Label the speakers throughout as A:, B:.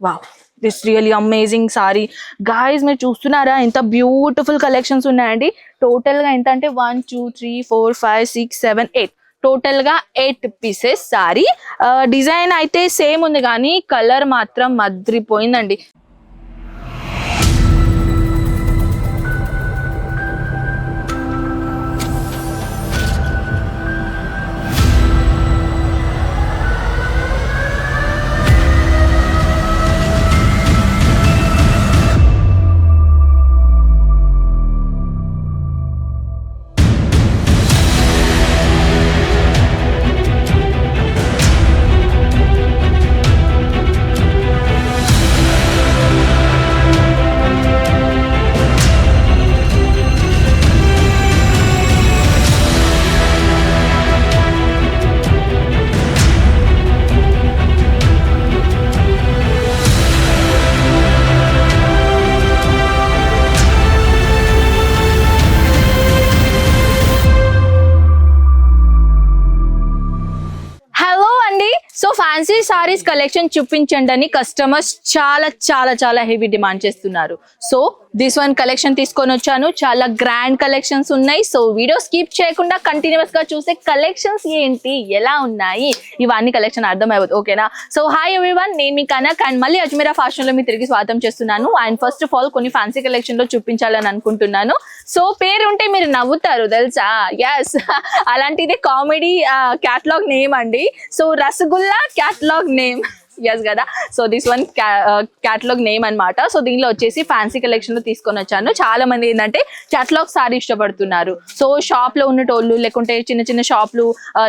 A: Wow, this really amazing sorry guys. మీరు చూస్తున్నారా ఎంత బ్యూటిఫుల్ కలెక్షన్స్ ఉన్నాయండి. టోటల్ గా ఎంత అంటే 1 2 3 4 5 6 7 8 టోటల్ గా 8 పీసెస్ సారీ. డిజైన్ అయితే సేమ్ ఉంది కానీ కలర్ మాత్రం మద్రిపోయిందండి. సో ఫ్యాన్సీ సారీస్ కలెక్షన్ చూపించండి అని కస్టమర్స్ చాలా చాలా చాలా హెవీ డిమాండ్ చేస్తున్నారు. సో దిస్ వన్ కలెక్షన్ తీసుకొని వచ్చాను. చాలా గ్రాండ్ కలెక్షన్స్ ఉన్నాయి. సో వీడియో స్కిప్ చేయకుండా కంటిన్యూస్ గా చూస్తే కలెక్షన్స్ ఏంటి, ఎలా ఉన్నాయి, ఇవన్నీ కలెక్షన్ అర్థమైపోతుంది. ఓకేనా? సో హాయ్ ఎవ్రీవన్, నేను మీ కనక్ అండ్ మళ్ళీ అజ్మీరా ఫ్యాషన్ లో మీ తిరిగి స్వాగతం చేస్తున్నాను. అండ్ ఫస్ట్ ఆఫ్ ఆల్ కొన్ని ఫ్యాన్సీ కలెక్షన్ లో చూపించాలని అనుకుంటున్నాను. సో పేరు ఉంటే మీరు నవ్వుతారు తెలుసా. ఎస్, అలాంటిది కామెడీ క్యాటలాగ్ నేమ్ అండి. So rasgulla catalogue name yes కదా. So this one catalogue name అనమాట. సో దీనిలో వచ్చేసి ఫ్యాన్సీ కలెక్షన్ లో తీసుకొని వచ్చాను. చాలా మంది ఏంటంటే క్యాటలాగ్ సారీ ఇష్టపడుతున్నారు. సో షాప్ లో ఉన్నటోళ్ళు, లేకుంటే చిన్న చిన్న షాప్లు,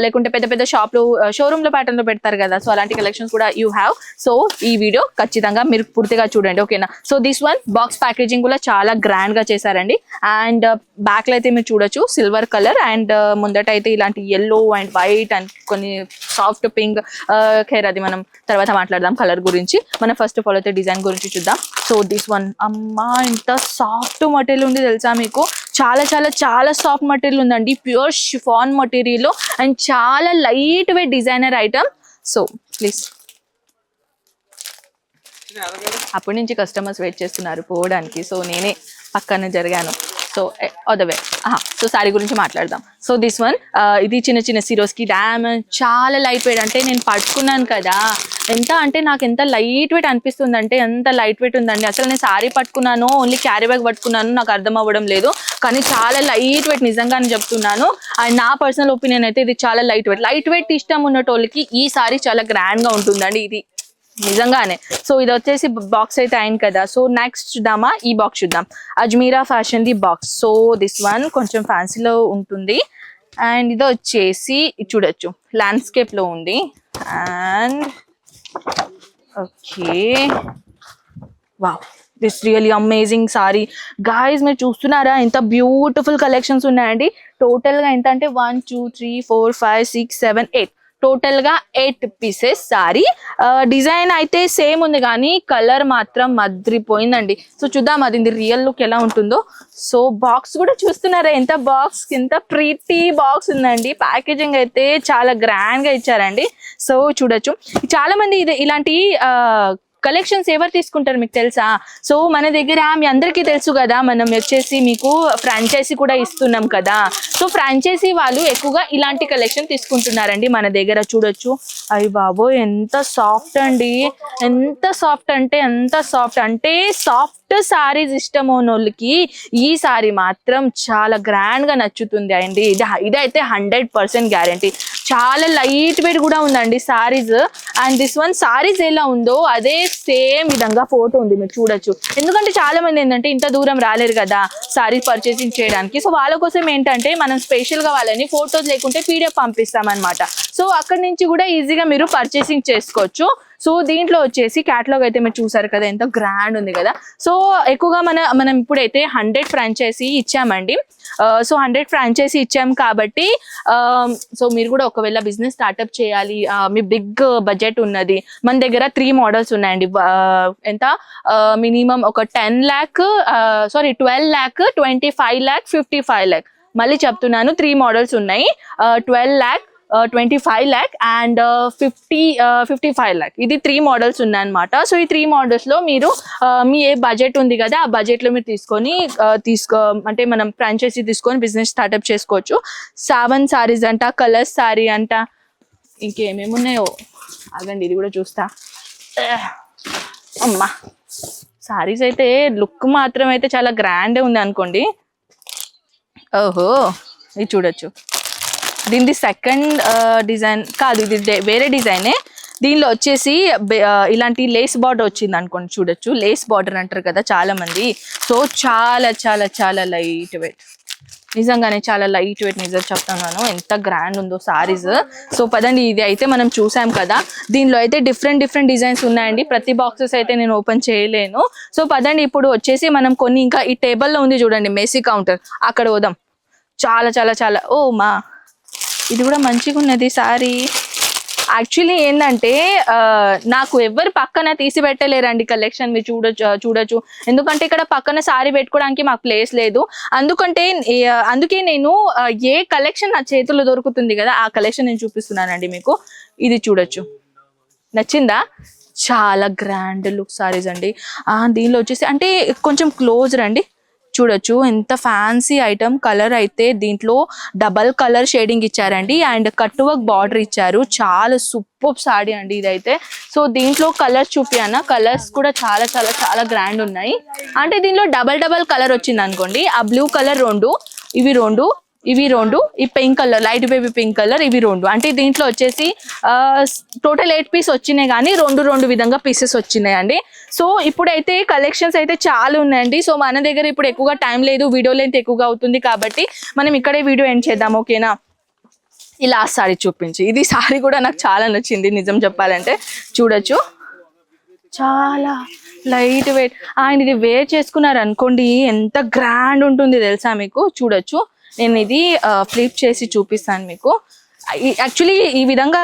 A: లేకుంటే పెద్ద పెద్ద షాప్లు షోరూమ్ లో ప్యాటర్న్ లో పెడతారు కదా. సో అలాంటి కలెక్షన్స్ కూడా యూ హ్యావ్. సో ఈ వీడియో ఖచ్చితంగా మీరు పూర్తిగా చూడండి. ఓకేనా? So this one box packaging కూడా చాలా గ్రాండ్ గా చేశారండి. అండ్ బ్యాక్ లో అయితే మీరు చూడొచ్చు సిల్వర్ కలర్, అండ్ ముందట అయితే ఇలాంటి ఎల్లో అండ్ వైట్ అండ్ కొన్ని సాఫ్ట్ పింక్. ఖైర్ అది మనం తర్వాత మాట్లాడదాం కలర్ గురించి. మనం ఫస్ట్ ఆఫ్ ఆల్ అయితే డిజైన్ గురించి చూద్దాం. సో దిస్ వన్ అమ్మా ఇంత సాఫ్ట్ మటీరియల్ ఉంది తెలుసా మీకు. చాలా చాలా చాలా సాఫ్ట్ మటీరియల్ ఉందండి. ప్యూర్ షిఫాన్ మటీరియల్ అండ్ చాలా light weight designer item. So please, అప్పటి నుంచి కస్టమర్స్ వెయిట్ చేస్తున్నారు పోవడానికి. సో నేనే పక్కన జరిగాను. సో అదవే సో సారీ గురించి మాట్లాడదాం. సో దిస్ వన్ ఇది చిన్న చిన్న సిరోస్కి డామేజ్, చాలా లైట్ వెయిట్. అంటే నేను పట్టుకున్నాను కదా, ఎంత అంటే నాకు ఎంత లైట్ వెయిట్ అనిపిస్తుంది అంటే ఎంత లైట్ వెయిట్ ఉందండి. అసలు నేను సారీ పట్టుకున్నాను, ఓన్లీ క్యారీ బ్యాగ్ పట్టుకున్నాను, నాకు అర్థం అవ్వడం లేదు. కానీ చాలా లైట్ వెయిట్ నిజంగానే చెప్తున్నాను. అండ్ నా పర్సనల్ ఒపీనియన్ అయితే ఇది చాలా లైట్ వెయిట్. లైట్ వెయిట్ ఇష్టం ఉన్నటోళ్ళకి ఈ సారీ చాలా గ్రాండ్ గా ఉంటుందండి ఇది నిజంగానే. సో ఇది వచ్చేసి బాక్స్ అయితే అయింది కదా. సో నెక్స్ట్ చూద్దామా, ఈ బాక్స్ చూద్దాం. Ajmeera fashion the box. So this one కొంచెం ఫ్యాన్సీలో ఉంటుంది. అండ్ ఇది వచ్చేసి చూడొచ్చు ల్యాండ్స్కేప్ లో ఉంది. And okay, wow, this really amazing sorry guys. మీరు చూస్తున్నారా ఎంత బ్యూటిఫుల్ కలెక్షన్స్ ఉన్నాయండి. టోటల్ గా ఎంత అంటే 1 2 3 4 5 6 7 8 టోటల్ గా 8 పీసెస్ సారీ. డిజైన్ అయితే సేమ్ ఉంది కానీ కలర్ మాత్రం మద్రిపోయిందండి. సో చూద్దాం అది రియల్ లుక్ ఎలా ఉంటుందో. సో బాక్స్ కూడా చూస్తున్నారా, ఎంత బాక్స్, ఎంత ప్రీటీ బాక్స్ ఉందండి. ప్యాకేజింగ్ అయితే చాలా గ్రాండ్ గా ఇచ్చారండి. సో చూడొచ్చు చాలా మంది ఇలాంటి కలెక్షన్స్ ఎవరు తీసుకుంటారు మీకు తెలుసా. సో మన దగ్గర మీ అందరికీ తెలుసు కదా, మనం వచ్చేసి మీకు ఫ్రాంచైజీ కూడా ఇస్తున్నాం కదా. సో ఫ్రాంచైజీ వాళ్ళు ఎక్కువగా ఇలాంటి కలెక్షన్ తీసుకుంటున్నారండి మన దగ్గర. చూడొచ్చు అయ్య బాబో ఎంత సాఫ్ట్ అండి, ఎంత సాఫ్ట్ అంటే ఎంత సాఫ్ట్ అంటే సాఫ్ట్ సారీస్ ఇష్టం ఉన్నోళ్ళకి ఈ సారీ మాత్రం చాలా గ్రాండ్ గా నచ్చుతుంది అండి. ఇదైతే 100% గ్యారంటీ. చాలా లైట్ వెయిట్ కూడా ఉందండి saris. And this one saris ఎలా ఉందో అదే సేమ్ విధంగా ఫోటో ఉంది, మీరు చూడొచ్చు. ఎందుకంటే చాలా మంది ఏంటంటే ఇంత దూరం రాలేరు కదా సారీస్ పర్చేసింగ్ చేయడానికి. సో వాళ్ళ కోసం ఏంటంటే మనం స్పెషల్ గా వాళ్ళని ఫోటోస్ లేకుంటే పీడిఎఫ్ పంపిస్తాం అనమాట. సో అక్కడి నుంచి కూడా ఈజీగా మీరు పర్చేసింగ్ చేసుకోవచ్చు. సో దీంట్లో వచ్చేసి క్యాటలాగ్ అయితే మీరు చూసారు కదా ఎంత గ్రాండ్ ఉంది కదా. సో ఎక్కువగా మనం ఇప్పుడైతే 100 ఫ్రాంచైజీ ఇచ్చామండి. సో 100 ఫ్రాంచైజీ ఇచ్చాం కాబట్టి సో మీరు కూడా ఒకవేళ బిజినెస్ స్టార్ట్అప్ చేయాలి, మీ బిగ్ బడ్జెట్ ఉన్నది, మన దగ్గర 3 మోడల్స్ ఉన్నాయండి. ఎంత మినిమం ఒక 10 lakh 12 lakh 25 lakh 55 lakh. మళ్ళీ చెప్తున్నాను 3 మోడల్స్ ఉన్నాయి. 12 lakh 25 lakh అండ్ 55 lakh. ఇది 3 మోడల్స్ ఉన్నాయన్నమాట. సో ఈ 3 మోడల్స్లో మీరు మీ ఏ బడ్జెట్ ఉంది కదా ఆ బడ్జెట్లో మీరు తీసుకొని అంటే మనం ఫ్రాంచైజీ తీసుకొని బిజినెస్ స్టార్ట్అప్ చేసుకోవచ్చు. 7 సారీస్ అంట, కలర్స్ సారీ అంట, ఇంకేమేమి ఉన్నాయో అదండి ఇది కూడా చూస్తా. అమ్మా సారీస్ అయితే లుక్ మాత్రం అయితే చాలా గ్రాండ్ ఉంది అనుకోండి. ఓహో ఇది చూడొచ్చు. దీనిది సెకండ్ డిజైన్ కాదు, ఇది వేరే డిజైనే. దీనిలో వచ్చేసి ఇలాంటి లేస్ బార్డర్ వచ్చింది అనుకోండి. చూడొచ్చు, లేస్ బార్డర్ అంటారు కదా చాలా మంది. సో చాలా చాలా చాలా లైట్ వెయిట్, నిజంగానే చాలా లైట్ వెయిట్. నిజం చెప్తున్నాను ఎంత గ్రాండ్ ఉందో సారీస్. సో పదండి, ఇది అయితే మనం చూసాం కదా. దీనిలో అయితే డిఫరెంట్ డిజైన్స్ ఉన్నాయండి. ప్రతి బాక్సెస్ అయితే నేను ఓపెన్ చేయలేను. సో పదండి ఇప్పుడు వచ్చేసి మనం కొన్ని ఇంకా ఈ టేబుల్లో ఉంది చూడండి మెస్సీ కౌంటర్, అక్కడ పోదాం. చాలా చాలా చాలా ఓ మా ఇది కూడా మంచిగా ఉన్నది సారీ. యాక్చువల్లీ ఏంటంటే నాకు ఎవరు పక్కన తీసి పెట్టలేరండి కలెక్షన్. మీరు చూడొచ్చు ఎందుకంటే ఇక్కడ పక్కన సారీ పెట్టుకోవడానికి మాకు ప్లేస్ లేదు. అందుకే నేను ఏ కలెక్షన్ నా చేతుల్లో దొరుకుతుంది కదా ఆ కలెక్షన్ నేను చూపిస్తున్నానండి మీకు. ఇది చూడొచ్చు, నచ్చిందా? చాలా గ్రాండ్ లుక్ సారీస్ అండి. దీనిలో వచ్చేసి అంటే కొంచెం క్లోజ్ రండి, చూడొచ్చు ఎంత ఫ్యాన్సీ ఐటమ్. కలర్ అయితే దీంట్లో డబల్ కలర్ షేడింగ్ ఇచ్చారండి అండ్ కట్ వర్క్ బార్డర్ ఇచ్చారు. చాలా సూపర్ సారీ అండి ఇదైతే. సో దీంట్లో కలర్స్ చూపియన్నా, కలర్స్ కూడా చాలా చాలా చాలా గ్రాండ్ ఉన్నాయి. అంటే దీనిలో డబల్ కలర్ వచ్చింది అనుకోండి. ఆ బ్లూ కలర్ 2, ఇవి 2, ఈ pink colour light baby pink colour ఇవి 2. అంటే దీంట్లో వచ్చేసి టోటల్ 8 పీస్ వచ్చినాయి కానీ 2 విధంగా పీసెస్ వచ్చినాయి అండి. సో ఇప్పుడైతే కలెక్షన్స్ అయితే చాలా ఉన్నాయండి. సో మన దగ్గర ఇప్పుడు ఎక్కువగా టైం లేదు, వీడియో లెంత్ ఎక్కువగా అవుతుంది కాబట్టి మనం ఇక్కడే వీడియో ఎండ్ చేద్దాం, ఓకేనా? ఈ లాస్ట్ సారీ చూపించి, ఇది సారీ కూడా నాకు చాలా నచ్చింది నిజం చెప్పాలంటే. చూడొచ్చు, చాలా లైట్ వెయిట్ అండ్ ఇది వేర్ చేసుకున్నారు అనుకోండి ఎంత గ్రాండ్ ఉంటుంది తెలుసా మీకు. చూడొచ్చు, నేను ఇది ఫ్లిప్ చేసి చూపిస్తాను మీకు. యాక్చువల్లీ ఈ విధంగా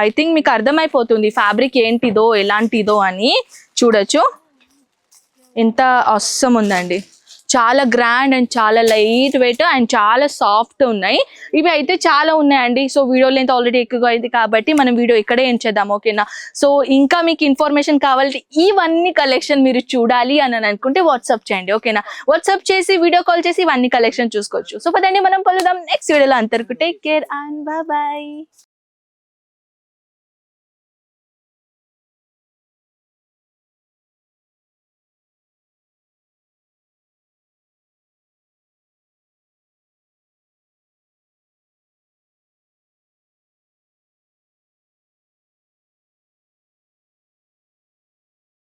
A: ఐ థింక్ మీకు అర్థమైపోతుంది ఫ్యాబ్రిక్ ఏంటిదో ఎలాంటిదో అని. చూడొచ్చు ఎంత అవసరం ఉందండి. చాలా గ్రాండ్ అండ్ చాలా లైట్ వెయిట్ అండ్ చాలా సాఫ్ట్ ఉన్నాయి. ఇవి అయితే చాలా ఉన్నాయండి. సో వీడియో లెంత్ ఆల్రెడీ ఎక్కువగా అయింది కాబట్టి మనం వీడియో ఇక్కడే ఎండ్ చేద్దాం, ఓకేనా? సో ఇంకా మీకు ఇన్ఫర్మేషన్ కావాలంటే ఇవన్నీ కలెక్షన్ మీరు చూడాలి అని అనుకుంటే వాట్సాప్ చేయండి, ఓకేనా? వాట్సాప్ చేసి వీడియో కాల్ చేసి ఇవన్నీ కలెక్షన్ చూసుకోవచ్చు. సో పదండి మనం కలుద్దాం నెక్స్ట్ వీడియోలో. అంతవరకు టేక్ కేర్ అండ్ బాయ్.